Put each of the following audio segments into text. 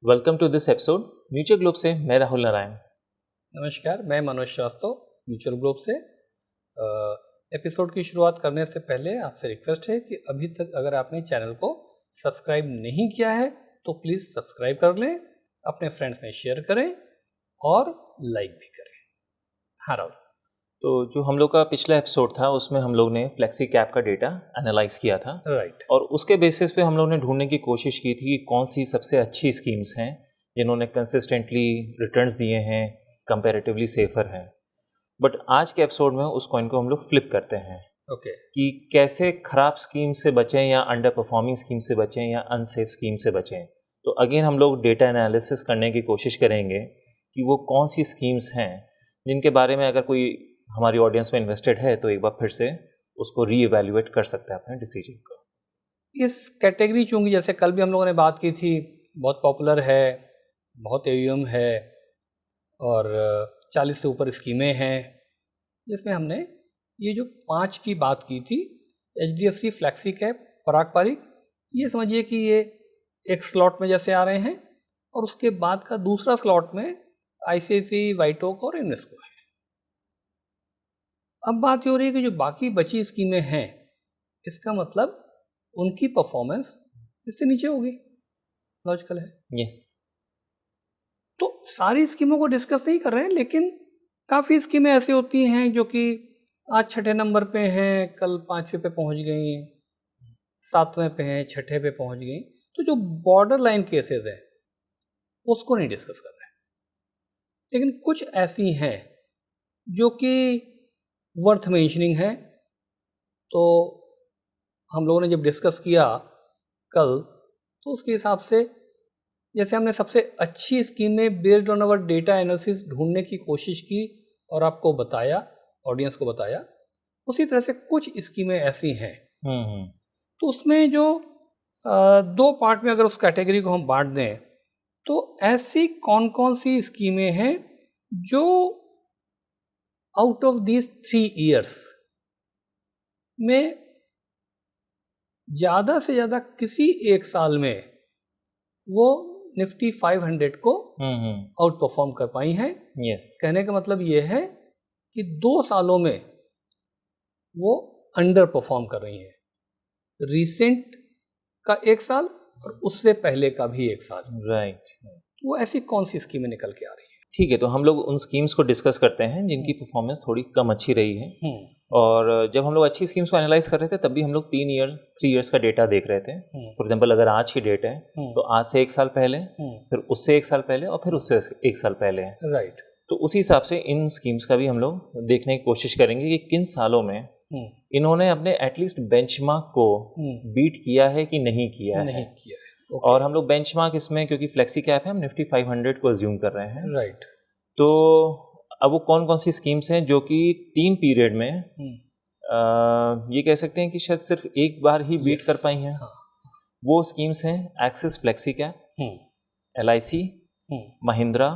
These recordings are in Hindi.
Welcome to this episode mutual globe से मैं राहुल नारायण। नमस्कार, मैं मनोज श्रीवास्तव म्यूचुअल ग्लोब से। एपिसोड की शुरुआत करने से पहले आपसे रिक्वेस्ट है कि अभी तक अगर आपने चैनल को सब्सक्राइब नहीं किया है तो प्लीज़ सब्सक्राइब कर लें, अपने फ्रेंड्स में शेयर करें और लाइक भी करें। हाँ राहुल। तो जो हम लोग का पिछला एपिसोड था उसमें हम लोग ने फ्लेक्सी कैप का डेटा एनालाइज किया था राइट। और उसके बेसिस पे हम लोग ने ढूंढने की कोशिश की थी कि कौन सी सबसे अच्छी स्कीम्स हैं जिन्होंने कंसिस्टेंटली रिटर्न्स दिए हैं, कंपैरेटिवली सेफर हैं। बट आज के एपिसोड में उस कॉइन को हम लोग फ्लिप करते हैं ओके। कि कैसे ख़राब स्कीम से बचें या अंडर परफॉर्मिंग स्कीम से बचें या अनसेफ स्कीम से बचें। तो अगेन हम लोग डेटा एनालिसिस करने की कोशिश करेंगे कि वो कौन सी स्कीम्स हैं जिनके बारे में अगर कोई हमारी ऑडियंस में इन्वेस्टेड है तो एक बार फिर से उसको रीइवैल्यूएट कर सकता है अपने डिसीजन को। इस कैटेगरी चूँकि जैसे कल भी हम लोगों ने बात की थी, बहुत पॉपुलर है, बहुत एयूएम है और 40 से ऊपर स्कीमें हैं, जिसमें हमने ये जो 5 की बात की थी, HDFC फ्लैक्सी कैप, पराग पारिक, ये समझिए कि ये एक स्लॉट में जैसे आ रहे हैं और उसके बाद का दूसरा स्लॉट में ICICI, वाइटोक और इन्वेस्को है। अब बात ये हो रही है कि जो बाकी बची स्कीमें हैं, इसका मतलब उनकी परफॉर्मेंस इससे नीचे होगी। लॉजिकल है। यस। तो सारी स्कीमों को डिस्कस नहीं कर रहे हैं, लेकिन काफ़ी स्कीमें ऐसी होती हैं जो कि आज 6ठे नंबर पे हैं, कल 5वें पे पहुंच गई, 7वें पे हैं, 6ठे पे पहुंच गई। तो जो बॉर्डर लाइन केसेस है उसको नहीं डिस्कस कर रहे हैं, लेकिन कुछ ऐसी हैं जो कि वर्थ मेंशनिंग है। तो हम लोगों ने जब डिस्कस किया कल, तो उसके हिसाब से जैसे हमने सबसे अच्छी स्कीमें based on our data analysis ढूंढने की कोशिश की और आपको बताया, ऑडियंस को बताया, उसी तरह से कुछ स्कीमें ऐसी हैं। तो उसमें जो 2 पार्ट में अगर उस कैटेगरी को हम बांट दें तो ऐसी कौन कौन सी स्कीमें हैं जो आउट ऑफ दीज 3 ईयर्स में ज़्यादा से ज़्यादा किसी एक साल में वो निफ्टी 500 को आउट परफॉर्म कर पाई हैं। यस। कहने का मतलब ये है कि 2 सालों में वो अंडर परफॉर्म कर रही हैं। रीसेंट का 1 साल और उससे पहले का भी 1 साल। राइट। तो वो ऐसी कौन सी स्कीमें निकल के आ रही हैं? ठीक है, तो हम लोग उन स्कीम्स को डिस्कस करते हैं जिनकी परफॉर्मेंस थोड़ी कम अच्छी रही है। और जब हम लोग अच्छी स्कीम्स को एनालाइज कर रहे थे तब भी हम लोग 3 ईयर्स का डेटा देख रहे थे। फॉर एग्जांपल अगर आज की डेट है तो आज से 1 साल पहले, फिर उससे 1 साल पहले और फिर उससे 1 साल पहले है। राइट। तो उसी हिसाब से इन स्कीम्स का भी हम लोग देखने की कोशिश करेंगे कि किन सालों में इन्होंने अपने एटलीस्ट बेंचमार्क को बीट किया है कि नहीं किया है। नहीं किया है। और हम लोग बेंचमार्क इसमें क्योंकि फ्लेक्सी कैप है, हम निफ्टी 500 को अज्यूम कर रहे हैं। राइट। तो अब वो कौन कौन सी स्कीम्स हैं जो कि 3 पीरियड में ये कह सकते हैं कि शायद सिर्फ एक बार ही बीट कर पाई हैं। वो स्कीम्स हैं axis flexi cap, LIC, Mahindra,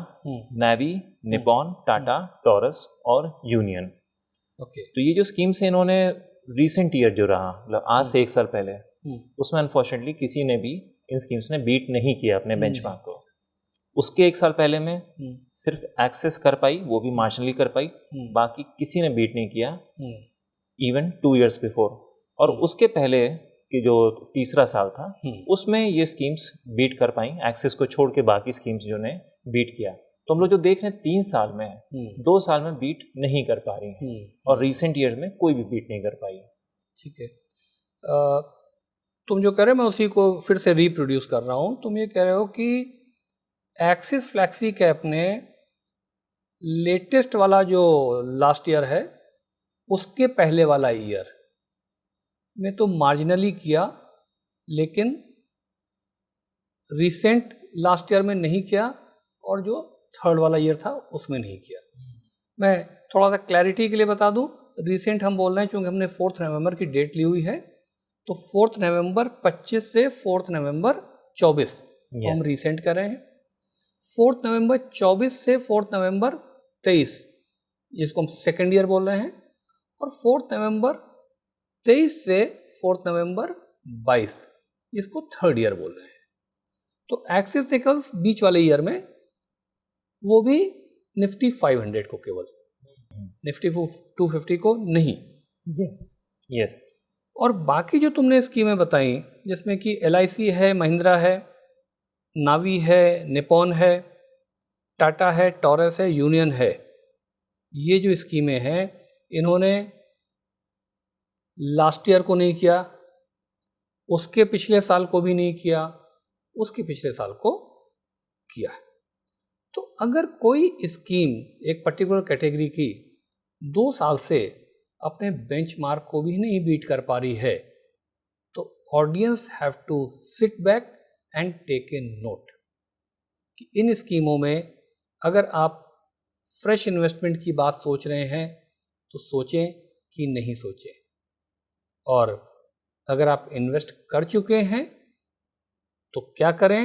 navy, Nippon, Tata, taurus और यूनियन। ओके। तो ये जो स्कीम्स हैं इन्होंने रिसेंट ईयर जो रहा, मतलब आज से 1 साल पहले, उसमें अनफॉर्चुनेटली किसी ने भी इन स्कीम्स ने बीट नहीं किया अपने बेंचमार्क को। उसके 1 साल पहले में सिर्फ एक्सेस कर पाई, वो भी मार्जिनली कर पाई, बाकी किसी ने बीट नहीं किया इवन 2 ईयर्स बिफोर। और उसके पहले कि जो तीसरा साल था उसमें ये स्कीम्स बीट कर पाई, एक्सेस को छोड़ के बाकी स्कीम्स जो ने बीट किया। तो हम लोग जो देख रहे हैं 3 साल में 2 साल में बीट नहीं कर पा रही हैं और रिसेंट ईयर में कोई भी बीट नहीं कर पाई। ठीक है। तुम जो कह रहे हो मैं उसी को फिर से रिप्रोड्यूस कर रहा हूँ। तुम ये कह रहे हो कि एक्सिस फ्लैक्सी कैप ने लेटेस्ट वाला जो लास्ट ईयर है उसके पहले वाला ईयर में तो मार्जिनली किया, लेकिन रिसेंट लास्ट ईयर में नहीं किया और जो थर्ड वाला ईयर था उसमें नहीं किया। मैं थोड़ा सा क्लैरिटी के लिए बता दूं, रिसेंट हम बोल रहे हैं चूँकि हमने 4 नवंबर की डेट ली हुई है, तो 4 नवंबर 25 से 4 नवंबर 24 हम रिसेंट कर रहे हैं। 4 नवंबर 24 से 4 नवंबर 23 जिसको हम सेकेंड ईयर बोल रहे हैं, और 4 नवंबर 23 से 4 नवंबर 22 इसको थर्ड ईयर बोल रहे हैं। तो एक्सिस निकल्स बीच वाले ईयर में, वो भी निफ्टी 500 को केवल, निफ्टी 250 को नहीं। यस। और बाकी जो तुमने स्कीमें बताई जिसमें कि LIC है, महिंद्रा है, नावी है, निपॉन है, टाटा है, टॉरस है, यूनियन है, ये जो स्कीमें हैं इन्होंने लास्ट ईयर को नहीं किया, उसके पिछले साल को भी नहीं किया, उसके पिछले साल को किया। तो अगर कोई स्कीम एक पर्टिकुलर कैटेगरी की 2 साल से अपने बेंचमार्क को भी नहीं बीट कर पा रही है, तो audience have to sit back and take a note कि इन स्कीमों में अगर आप फ्रेश इन्वेस्टमेंट की बात सोच रहे हैं तो सोचें कि नहीं सोचें, और अगर आप इन्वेस्ट कर चुके हैं तो क्या करें,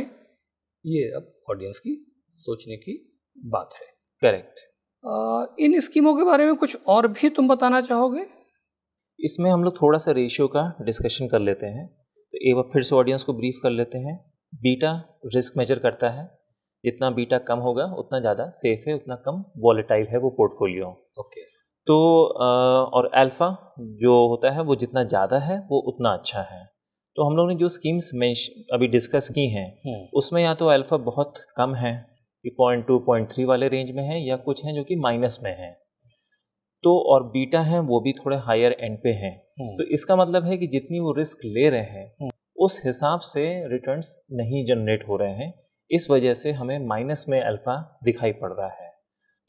ये अब ऑडियंस की सोचने की बात है। करेक्ट। इन स्कीमों के बारे में कुछ और भी तुम बताना चाहोगे? इसमें हम लोग थोड़ा सा रेशियो का डिस्कशन कर लेते हैं। तो एक बार फिर से ऑडियंस को ब्रीफ कर लेते हैं। बीटा रिस्क मेजर करता है, जितना बीटा कम होगा उतना ज़्यादा सेफ है, उतना कम वॉलेटाइल है वो पोर्टफोलियो। ओके। तो और अल्फ़ा जो होता है वो जितना ज़्यादा है वो उतना अच्छा है। तो हम लोग ने जो स्कीम्स में अभी डिस्कस की हैं उसमें या तो अल्फ़ा बहुत कम है कि 0.2 0.3 वाले रेंज में है, या कुछ हैं जो कि माइनस में है, तो और बीटा हैं वो भी थोड़े हायर एंड पे हैं। तो इसका मतलब है कि जितनी वो रिस्क ले रहे हैं उस हिसाब से रिटर्न्स नहीं जनरेट हो रहे हैं, इस वजह से हमें माइनस में अल्फ़ा दिखाई पड़ रहा है।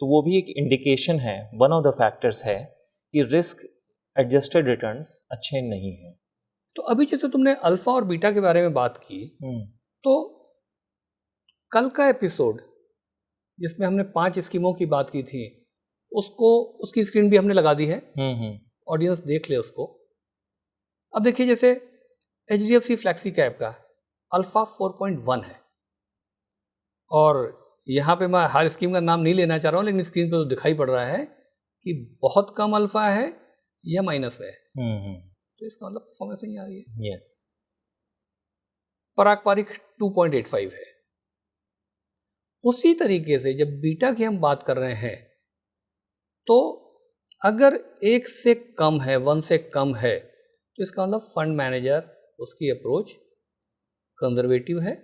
तो वो भी एक इंडिकेशन है, वन ऑफ द फैक्टर्स है कि रिस्क एडजस्टेड रिटर्न्स अच्छे नहीं हैं। तो अभी जैसे तुमने अल्फ़ा और बीटा के बारे में बात की, तो कल का एपिसोड जिसमें हमने 5 स्कीमों की बात की थी, उसकी स्क्रीन भी हमने लगा दी है, ऑडियंस देख ले उसको। अब देखिए जैसे HDFC फ्लैक्सी कैप का अल्फ़ा 4.1 है, और यहाँ पे मैं हर स्कीम का नाम नहीं लेना चाह रहा हूँ, लेकिन स्क्रीन पे तो दिखाई पड़ रहा है कि बहुत कम अल्फ़ा है या माइनस में है। तो इसका मतलब परफॉर्मेंस नहीं आ रही है। यस। पराग पारिख 2.85 है। उसी तरीके से जब बीटा की हम बात कर रहे हैं तो अगर 1 से कम है, 1 से कम है, तो इसका मतलब फंड मैनेजर उसकी अप्रोच कंजर्वेटिव है,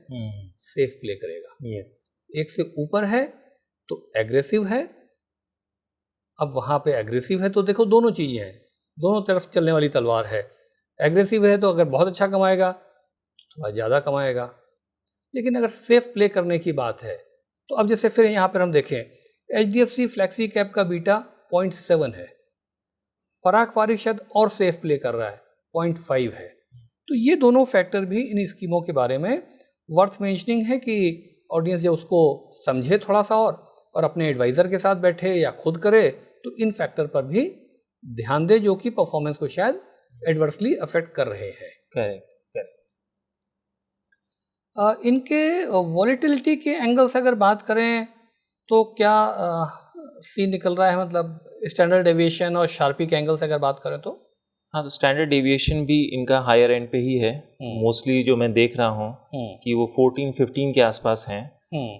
सेफ प्ले करेगा। यस। 1 से ऊपर है तो एग्रेसिव है। अब वहाँ पे एग्रेसिव है तो देखो दोनों चीज़ें हैं, दोनों तरफ चलने वाली तलवार है। एग्रेसिव है तो अगर बहुत अच्छा कमाएगा तो थोड़ा ज़्यादा कमाएगा, लेकिन अगर सेफ प्ले करने की बात है तो अब जैसे फिर यहाँ पर हम देखें HDFC फ्लैक्सी कैप का बीटा 0.7 है, पराग पारिख शायद और सेफ प्ले कर रहा है 0.5 है। तो ये दोनों फैक्टर भी इन स्कीमों के बारे में वर्थ मेंशनिंग है कि ऑडियंस जब उसको समझे थोड़ा सा और अपने एडवाइज़र के साथ बैठे या खुद करे तो इन फैक्टर पर भी ध्यान दे जो कि परफॉर्मेंस को शायद एडवर्सली अफेक्ट कर रहे हैं। करेक्ट। इनके वॉलेटिलिटी के एंगल से अगर बात करें तो क्या सीन निकल रहा है, मतलब स्टैंडर्ड डेविएशन और शार्पी के एंगल से अगर बात करें तो? हाँ, तो स्टैंडर्ड डेविएशन भी इनका हायर एंड पे ही है। मोस्टली जो मैं देख रहा हूँ कि वो 14-15 के आसपास हैं।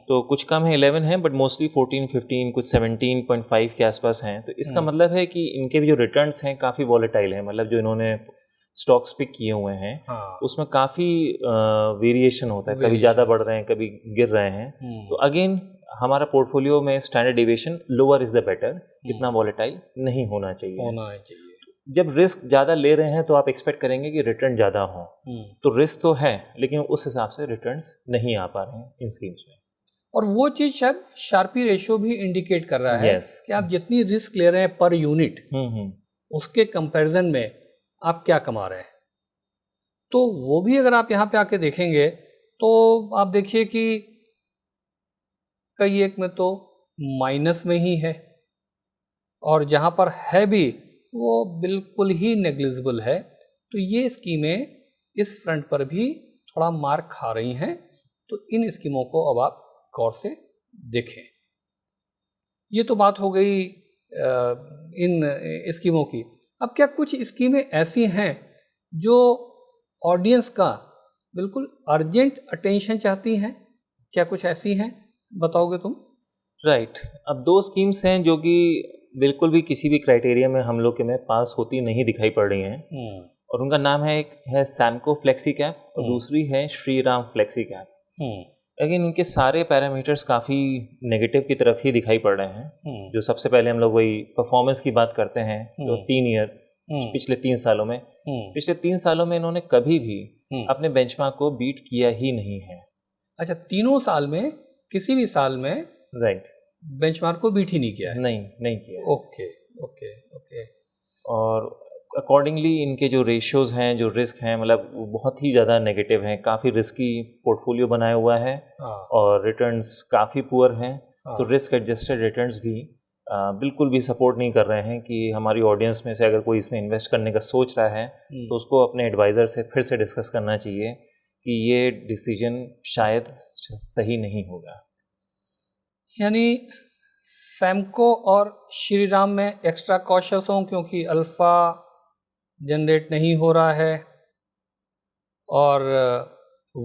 तो कुछ कम है, 11 है, बट मोस्टली 14-15, कुछ 17.5 के आसपास हैं। तो इसका मतलब है कि इनके भी जो रिटर्न्स हैं काफ़ी वॉलेटाइल हैं, मतलब जो इन्होंने स्टॉक्स पिक किए हुए हैं उसमें काफ़ी वेरिएशन होता है, कभी ज़्यादा बढ़ रहे हैं, कभी गिर रहे हैं। तो अगेन हमारा पोर्टफोलियो में standard deviation lower is the better, इतना वॉलेटाइल नहीं होना चाहिए। जब रिस्क ज़्यादा ले रहे हैं तो आप एक्सपेक्ट करेंगे कि रिटर्न ज़्यादा हो, तो रिस्क तो है लेकिन उस हिसाब से रिटर्न्स नहीं आ पा रहे हैं इन स्कीम्स में। और वो चीज़ शायद शार्पी रेशियो भी इंडिकेट कर रहा है कि आप जितनी रिस्क ले रहे हैं पर यूनिट उसके कंपैरिजन में आप क्या कमा रहे हैं। तो वो भी अगर आप यहाँ पे आके देखेंगे तो आप देखिए कि कई एक में तो माइनस में ही है, और जहाँ पर है भी वो बिल्कुल ही नेग्लिजिबल है। तो ये स्कीमें इस फ्रंट पर भी थोड़ा मार खा रही हैं। तो इन स्कीमों को अब आप गौर से देखें। ये तो बात हो गई इन स्कीमों की। अब क्या कुछ स्कीमें ऐसी हैं जो ऑडियंस का बिल्कुल अर्जेंट अटेंशन चाहती हैं क्या कुछ ऐसी हैं, बताओगे तुम? राइट। अब 2 स्कीम्स हैं जो कि बिल्कुल भी किसी भी क्राइटेरिया में हम लोग के में पास होती नहीं दिखाई पड़ रही हैं, और उनका नाम है, एक है सैमको फ्लेक्सी कैप और दूसरी है श्री राम फ्लेक्सी कैप। लेकिन इनके सारे पैरामीटर्स काफ़ी नेगेटिव की तरफ ही दिखाई पड़ रहे हैं। जो सबसे पहले हम लोग वही परफॉर्मेंस की बात करते हैं, तो 3 ईयर पिछले 3 सालों में, पिछले 3 सालों में इन्होंने कभी भी अपने बेंचमार्क को बीट किया ही नहीं है। अच्छा, तीनों साल में किसी भी साल में राइट बेंचमार्क को बीट ही नहीं किया है? नहीं किया। Okay okay okay. और अकॉर्डिंगली इनके जो रेशियोज़ हैं, जो रिस्क हैं, मतलब वो बहुत ही ज़्यादा नेगेटिव हैं। काफ़ी रिस्की पोर्टफोलियो बनाया हुआ है और रिटर्न्स काफ़ी पुअर हैं। तो रिस्क एडजस्टेड रिटर्न्स भी बिल्कुल भी सपोर्ट नहीं कर रहे हैं कि हमारी ऑडियंस में से अगर कोई इसमें इन्वेस्ट करने का सोच रहा है तो उसको अपने एडवाइज़र से फिर से डिस्कस करना चाहिए कि ये डिसीजन शायद सही नहीं होगा। यानी सैमको और श्रीराम में एक्स्ट्रा कॉशियस हों क्योंकि अल्फ़ा जनरेट नहीं हो रहा है और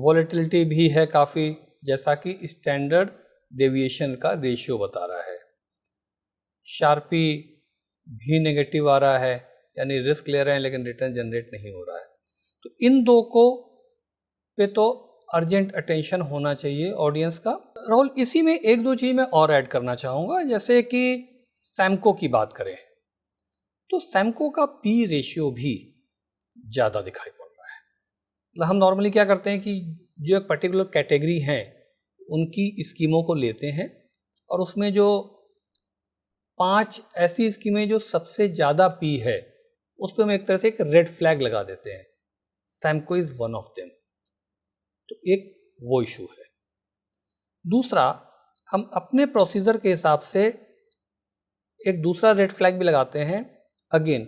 वॉलेटिलिटी भी है काफ़ी, जैसा कि स्टैंडर्ड डेविएशन का रेशियो बता रहा है। शार्पी भी नेगेटिव आ रहा है, यानी रिस्क ले रहे हैं लेकिन रिटर्न जनरेट नहीं हो रहा है। तो इन दो को पे तो अर्जेंट अटेंशन होना चाहिए ऑडियंस का। राहुल, इसी में 1-2 चीज़ मैं और ऐड करना चाहूँगा। जैसे कि सैमको की बात करें तो सैमको का पी रेशियो भी ज़्यादा दिखाई पड़ रहा है। मतलब हम नॉर्मली क्या करते हैं कि जो एक पर्टिकुलर कैटेगरी हैं उनकी स्कीमों को लेते हैं और उसमें जो 5 ऐसी स्कीमें जो सबसे ज़्यादा पी है उस पर हम एक तरह से एक रेड फ्लैग लगा देते हैं। Samco is one of them. तो एक वो इशू है। दूसरा, हम अपने प्रोसीजर के हिसाब से एक दूसरा रेड फ्लैग भी लगाते हैं। अगेन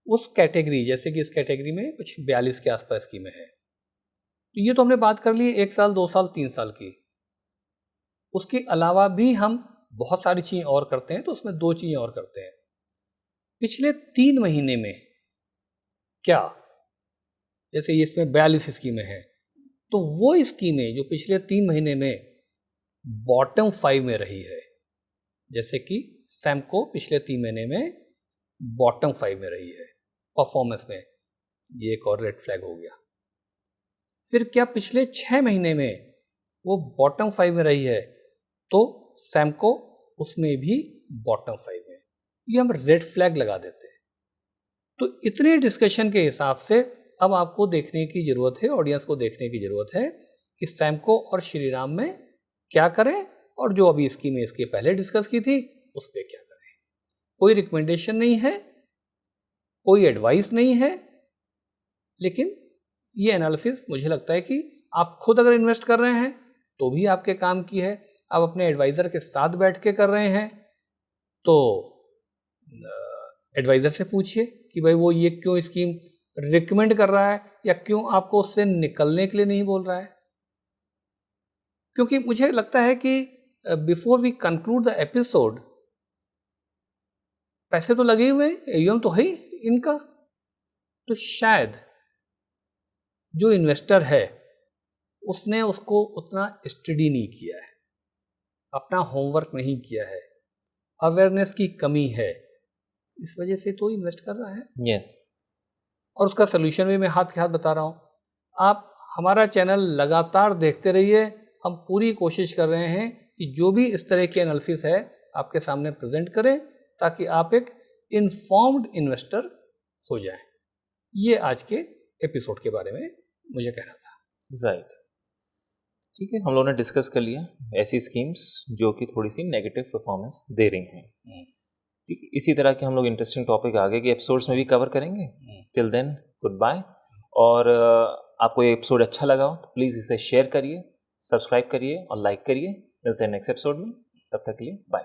उस कैटेगरी, जैसे कि इस कैटेगरी में कुछ 42 के आसपास स्कीमें हैं, तो ये तो हमने बात कर ली 1 साल 2 साल 3 साल की। उसके अलावा भी हम बहुत सारी चीज़ें और करते हैं, तो उसमें 2 चीज़ें और करते हैं। पिछले 3 महीने में क्या, जैसे इसमें 42 स्कीमें हैं, तो वो स्कीमें जो पिछले 3 महीने में बॉटम 5 में रही है, जैसे कि सैमको पिछले 3 महीने में बॉटम 5 में रही है परफॉर्मेंस में, ये एक और रेड फ्लैग हो गया। फिर क्या पिछले 6 महीने में वो बॉटम 5 में रही है, तो सैमको उसमें भी बॉटम 5 में, ये हम रेड फ्लैग लगा देते हैं। तो इतने डिस्कशन के हिसाब से अब आपको देखने की ज़रूरत है, ऑडियंस को देखने की ज़रूरत है कि सैमको और श्रीराम में क्या करें और जो अभी स्कीमें इसके पहले डिस्कस की थी उस पर क्या करें। कोई रिकमेंडेशन नहीं है, कोई एडवाइस नहीं है, लेकिन ये एनालिसिस मुझे लगता है कि आप खुद अगर इन्वेस्ट कर रहे हैं तो भी आपके काम की है। आप अपने एडवाइज़र के साथ बैठ के कर रहे हैं तो एडवाइज़र से पूछिए कि भाई वो ये क्यों स्कीम रिकमेंड कर रहा है या क्यों आपको उससे निकलने के लिए नहीं बोल रहा है। क्योंकि मुझे लगता है कि before we conclude the episode, पैसे तो लगे हुए हैं, एयूएम तो है ही इनका, तो शायद जो इन्वेस्टर है उसने उसको उतना स्टडी नहीं किया है, अपना होमवर्क नहीं किया है, अवेयरनेस की कमी है, इस वजह से तो इन्वेस्ट कर रहा है। यस। और उसका सलूशन भी मैं हाथ के हाथ बता रहा हूँ। आप हमारा चैनल लगातार देखते रहिए। हम पूरी कोशिश कर रहे हैं कि जो भी इस तरह की एनालिसिस है आपके सामने प्रेजेंट करें ताकि आप एक इन्फॉर्म्ड इन्वेस्टर हो जाएं। ये आज के एपिसोड के बारे में मुझे कहना था। राइट, ठीक है, हम लोगों ने डिस्कस कर लिया ऐसी स्कीम्स जो कि थोड़ी सी नेगेटिव परफॉर्मेंस दे रही हैं। ठीक, इसी तरह के हम लोग इंटरेस्टिंग टॉपिक आगे के एपिसोड्स में भी कवर करेंगे। Till then, goodbye. और आपको ये एपिसोड अच्छा लगा हो तो प्लीज़ इसे शेयर करिए, सब्सक्राइब करिए और लाइक करिए। मिलते हैं नेक्स्ट एपिसोड में, तब तक के लिए बाय।